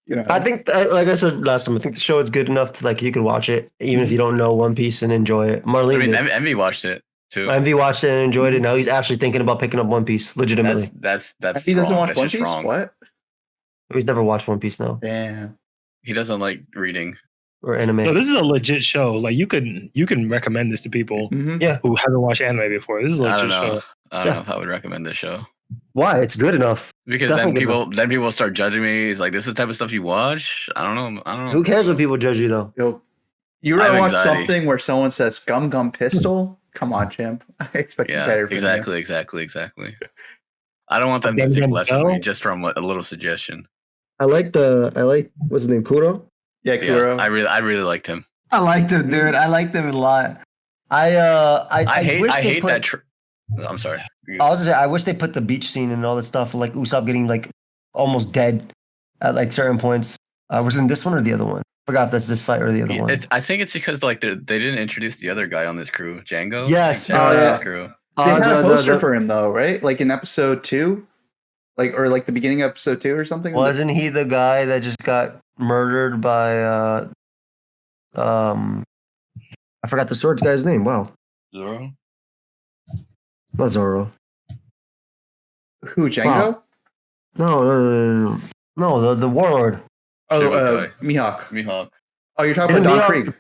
You know, I think, like I said last time, I think the show is good enough to like you could watch it even if you don't know One Piece and enjoy it. Marlene, I mean, did. Envy watched it too. Envy watched it and enjoyed it. Now he's actually thinking about picking up One Piece, legitimately. That's he doesn't wrong. watch That's One just Piece. wrong. What? He's never watched One Piece now Damn. He doesn't like reading. or anime. No, this is a legit show. Like you can recommend this to people Mhm. who haven't watched anime before. This is a I legit don't know. show. I don't know if I would recommend this show Why? It's good enough. because Definitely then people start judging me. It's like this is the type of stuff you watch. I don't know. Who cares when people judge you though? Yo, you I ever have watch anxiety. something where someone says "gum pistol"? Come on, champ. I expect Yeah, better from you. exactly. I don't want them to Gum think Gum less of me Bell? just from a little suggestion. I like what's his name, Kuro. Yeah, Yeah, Kuro. I really liked him. I like them, dude. I like them a lot. I hate that. I'm sorry. I was gonna say, I wish they put the beach scene and all that stuff, like Usopp getting like almost dead at like certain points. Was it in this one or the other one? I forgot if that's this fight or the other one. I think it's because like they didn't introduce the other guy on this crew, Django. Yes. Like, Django Oh, yeah. on this crew. They had a the- poster the- for him though, right? Like in episode 2, or like the beginning of episode 2 or something. Wasn't he the guy that just got murdered by I forgot the sword guy's name. Wow, Zoro? not Zoro. Who? Django? Wow. No. no the warlord. Oh, Shibukai. Mihawk. Mihawk. Oh, you're talking Didn't about Don Mihawk- Krieg.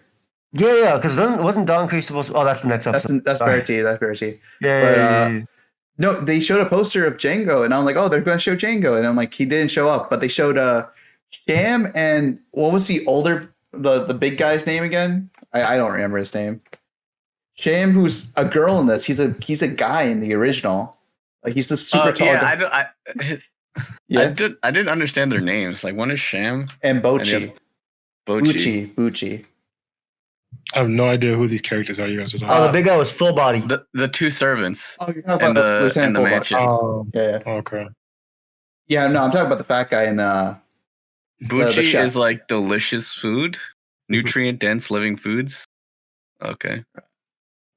Yeah, because wasn't Don Krieg supposed to? Oh, that's the next episode. That's Sorry. Verity. That's Verity. Yeah, but, yeah. No, they showed a poster of Django, and I'm like, oh, they're going to show Django, and I'm like, he didn't show up, but they showed Sham and what was the older the big guy's name again? I don't remember his name. Sham, who's a girl in this. He's a guy in the original. Like he's the super tall guy. I didn't understand their names. Like one is Sham And Bochi. Bochi. Bucci. I have no idea who these characters are. You guys are talking. Oh, the big guy was full body. The two servants Oh, you're talking and about the Lieutenant Fullbot. mansion. Oh, Yeah. okay. Yeah, no, I'm talking about the fat guy in the Bucci chef. is like delicious food, nutrient dense living foods. Okay.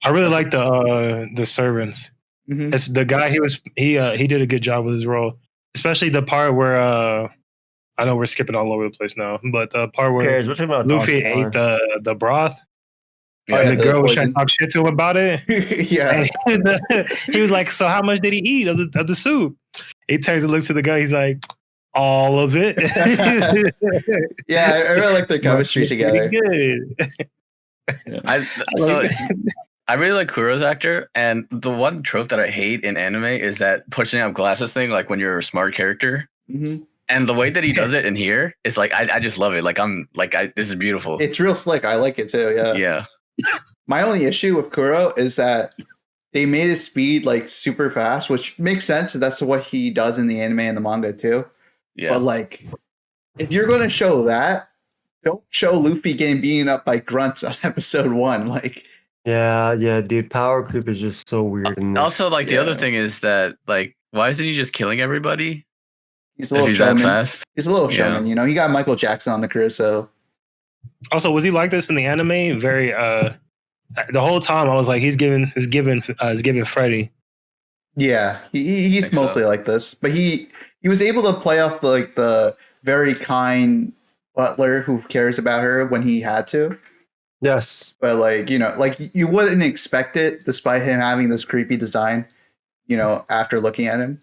I really like the servants. Mhm. It's the guy. He did a good job with his role, especially the part where I know we're skipping all over the place now, but the part Who where cares? We're talking about Luffy Dog ate the broth, Oh, yeah, and the the girl was trying poison. to talk shit to him about it. Yeah. And he was like, "So how much did he eat of the soup?" He turns and looks at the guy. He's like, "All of it." Yeah, I really like their chemistry Pretty together. Good. I really like Kuro's actor, and the one trope that I hate in anime is that pushing up glasses thing, like when you're a smart character. hmm And the way that he does it in here is like I just love it. Like this is beautiful. It's real slick. I like it too. Yeah. Yeah. My only issue with Kuro is that they made his speed like super fast, which makes sense. That's what he does in the anime and the manga too. Yeah. But like, if you're going to show that, don't show Luffy getting beaten up by grunts on episode 1. Like, Yeah, dude. Power creep is just so weird. In this. Also, like the Yeah. other thing is that like why isn't he just killing everybody he's a if little he's that showman. fast? He's a little Yeah. showman. You know, he got Michael Jackson on the crew, so Also, was he like this in the anime? Very the whole time I was like, he's giving Freddy. Yeah, he's Think so. mostly like this, but he was able to play off like the very kind butler who cares about her when he had to. Yes. But like like you wouldn't expect it, despite him having this creepy design. After looking at him.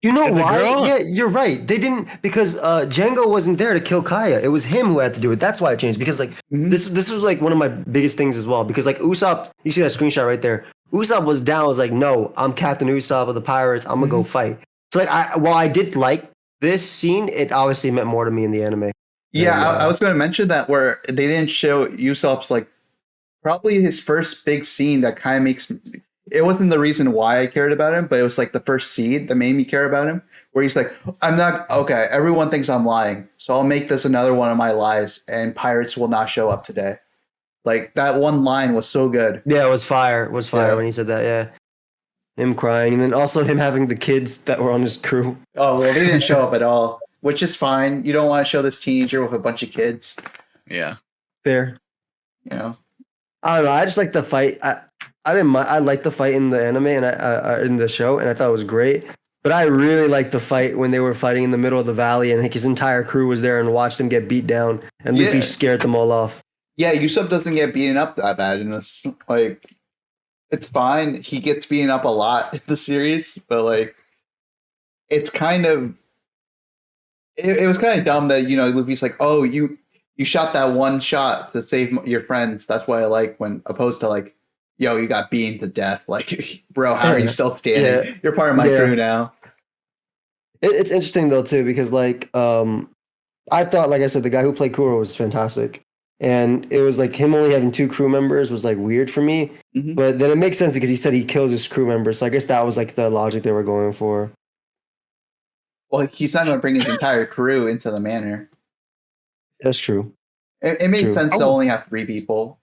You know And the why? girl? Yeah, you're right. They didn't because Django wasn't there to kill Kaya. It was him who had to do it. That's why it changed. Because like Mhm. this was like one of my biggest things as well. Because like Usopp, you see that screenshot right there. Usopp was down. Was like, no, I'm Captain Usopp of the pirates. I'm gonna go fight. So like, while I did like this scene, it obviously meant more to me in the anime. Yeah, And, I was going to mention that where they didn't show Usopp's like probably his first big scene that kind of makes it wasn't the reason why I cared about him, but it was like the first seed that made me care about him. Where he's like, I'm not okay. Everyone thinks I'm lying, so I'll make this another one of my lies, and pirates will not show up today. Like that one line was so good. Yeah, it was fire. It was fire Yeah. when he said that. Yeah, him crying, and then also him having the kids that were on his crew. Oh well, they didn't show up at all, which is fine. You don't want to show this teenager with a bunch of kids. Yeah. Fair. You know. I don't know. I just like the fight. I didn't mind. I liked the fight in the anime and I in the show, and I thought it was great. But I really liked the fight when they were fighting in the middle of the valley, and like his entire crew was there and watched him get beat down, and Luffy Yeah. scared them all off. Yeah, Usopp doesn't get beaten up that bad in this. Like, it's fine. He gets beaten up a lot in the series, but like, it's kind of. It was kind of dumb that Luffy's like, oh, you shot that one shot to save your friends. That's what I like when opposed to like, yo, you got beaten to death. Like, bro, how are you still standing? Yeah. You're part of my Yeah. crew now. It's interesting though too because like I thought, like I said, the guy who played Kuro was fantastic, and it was like him only having 2 crew members was like weird for me. Mhm. But then it makes sense because he said he kills his crew members, so I guess that was like the logic they were going for. Well, he's not going to bring his entire crew into the manor. That's true. It made True. sense to only have 3 people.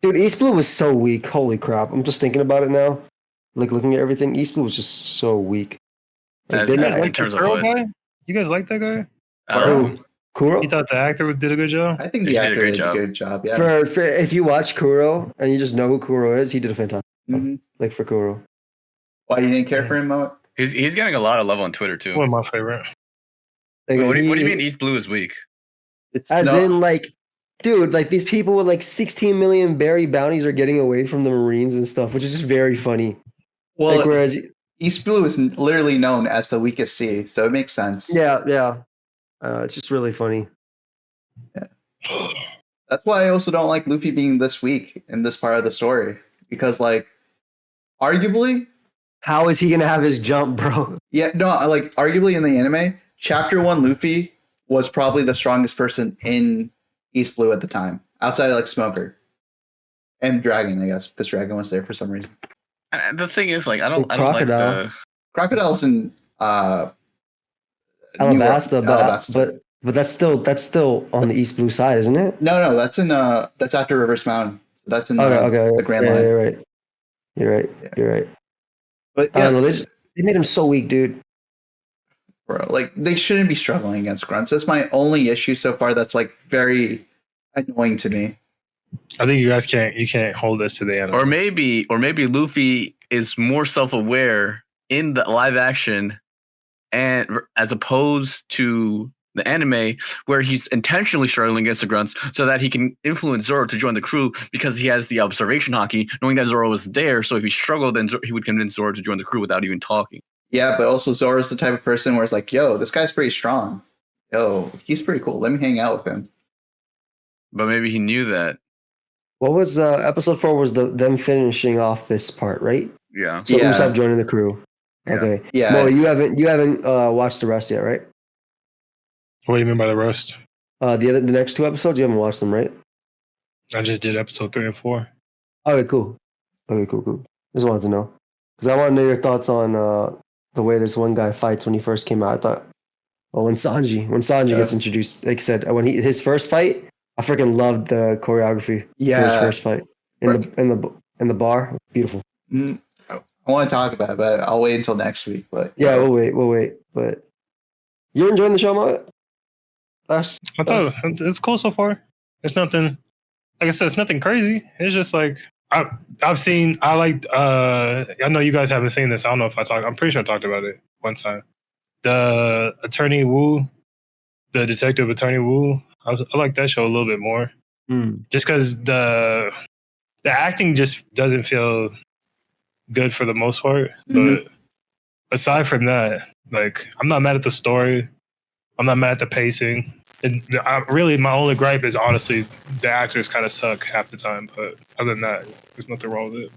Dude, East Blue was so weak. Holy crap. I'm just thinking about it now. Like looking at everything, East Blue was just so weak. Like, As- they're You as- guys not, in like the terms of girl what? guy? You guys like that guy? I don't know. oh, Kuro? You thought the actor did a good job? I think He the did a actor great did a job. good job. Yeah. For if you watch Kuro and you just know who Kuro is, he did a fantastic Mhm. like for Kuro. Why you didn't care for him, Mo? He's getting a lot of love on Twitter too. One of my favorite. Like, Wait, what do you he- mean East Blue is weak? It's As no, in, like, dude, like these people with like 16 million berry bounties are getting away from the Marines and stuff, which is just very funny. well, Like, whereas, East Blue is literally known as the weakest sea, so it makes sense. yeah, it's just really funny. That's why I also don't like Luffy being this weak in this part of the story because, like, arguably, How is he gonna have his jump, bro? yeah, no, like, arguably in the anime, Chapter 1 Luffy was probably the strongest person in East Blue at the time, outside of like Smoker and Dragon, I guess, because Dragon was there for some reason. And the thing is, like, I don't like Crocodile. the. Crocodile's in Alabasta, Alabasta. but that's still on the East Blue side, isn't it? No, that's after Reverse Mountain. That's in Okay, the Grand yeah, Line. you're right. Yeah. You're right. But I yeah, don't know. They made him so weak, dude. bro, like they shouldn't be struggling against grunts. That's my only issue so far. That's like very annoying to me. I think you guys can't hold this to the end. Or maybe Luffy is more self-aware in the live action, and as opposed to the anime, where he's intentionally struggling against the grunts so that he can influence Zoro to join the crew because he has the observation hockey, knowing that Zoro was there. So if he struggled, then he would convince Zoro to join the crew without even talking. Yeah, but also Zoro's the type of person where it's like, yo, this guy's pretty strong. Yo, he's pretty cool. Let me hang out with him. But maybe he knew that. What was episode 4 was them finishing off this part, right? Yeah. So Yeah. Usopp joining the crew. Yeah. Okay. Yeah. Well, you haven't watched the rest yet, right? What do you mean by the roast? The next 2 episodes you haven't watched them, right? I just did episode 3 and 4. Okay, cool. Just wanted to know because I want to know your thoughts on the way this one guy fights when he first came out. I thought, well, when Sanji Yeah. gets introduced, like I said, when his first fight, I freaking loved the choreography for his Yeah. first fight in the bar. Beautiful. Mm, I want to talk about it, but I'll wait until next week. But Yeah, we'll wait. But you're enjoying the show, Matt? I thought it's cool so far. It's nothing. Like I said, it's nothing crazy. It's just like I've seen. I know you guys haven't seen this. I don't know if I talked. I'm pretty sure I talked about it one time. The Attorney Wu, the Detective Attorney Wu. I like that show a little bit more, just because the acting just doesn't feel good for the most part. But aside from that, like, I'm not mad at the story. I'm not mad at the pacing. And really, my only gripe is honestly the actors kind of suck half the time. But other than that, there's nothing wrong with it.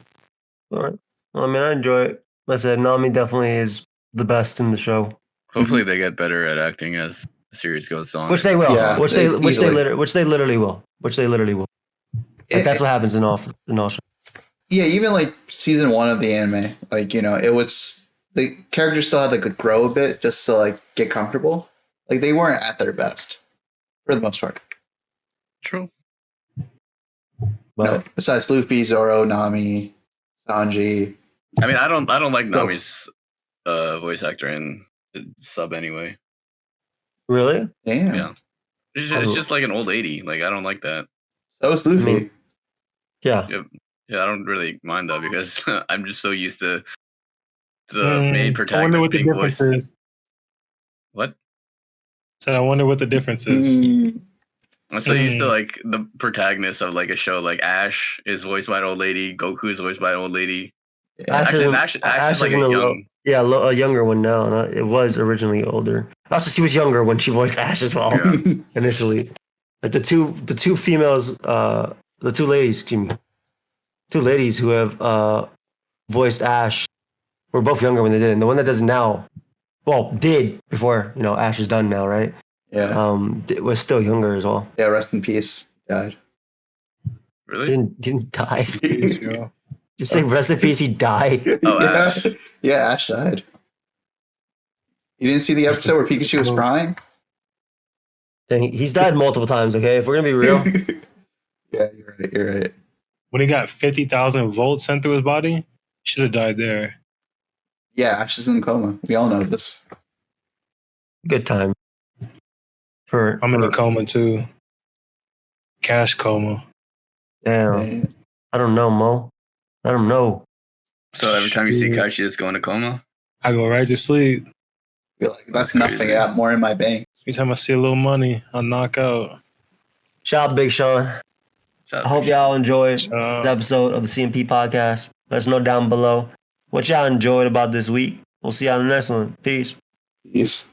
All right. Well, I mean, I enjoy it. Like I said, Nami definitely is the best in the show. Hopefully, they get better at acting as the series goes on. Which they will. Yeah, which they easily. literally will. Like, that's what happens in all shows. Yeah, even like season 1 of the anime, like, you know, it was the characters still had to like, grow a bit just to like get comfortable. Like they weren't at their best for the most part. True. But No, besides Luffy, Zoro, Nami, Sanji. I mean, I don't like So- Nami's voice actor in sub anyway. really? Damn. Yeah. It's just like an old lady. Like, I don't like that. So is Luffy. I mean- Yeah. Yeah, I don't really mind that because I'm just so used to the main I wonder protagonist what the being difference voiced. is. What? So I wonder what the difference is. I'm so used to like the protagonist of like a show like Ash is voiced by an old lady, Goku is voiced by an old lady. Yeah. Actually, Ash is like isn't a a young. a younger one now. Not, it was originally older. Also, she was younger when she voiced Ash as well Yeah. initially. Like the two females, the two ladies, excuse me, two ladies who have voiced Ash were both younger when they did it. And the one that does now, well, did before Ash is done now, right? Yeah. Was still younger as well. Yeah, rest in peace. Died. Really? Didn't die. Yeah. Just say rest in peace. He died. Oh, yeah. Ash. Yeah, Ash died. You didn't see the episode where Pikachu was crying? Dang, he's died multiple times. Okay, if we're gonna be real, Yeah, you're right. When he got 50,000 volts sent through his body, he should have died there. Yeah, Ash is in a coma. We all know this. good time. I'm in a coma too. Cash coma. Damn, I don't know, Mo. I don't know. So every time you see Kai, she just go into coma? I go right to sleep. I feel like that's That's nothing. crazy. I got more in my bank. Every time I see a little money, I knock out. Shout out Big Sean. Shout out I hope to y'all enjoyed Uh, this episode of the CMP podcast. Let us know down below what y'all enjoyed about this week. We'll see y'all in the next one. Peace. Peace.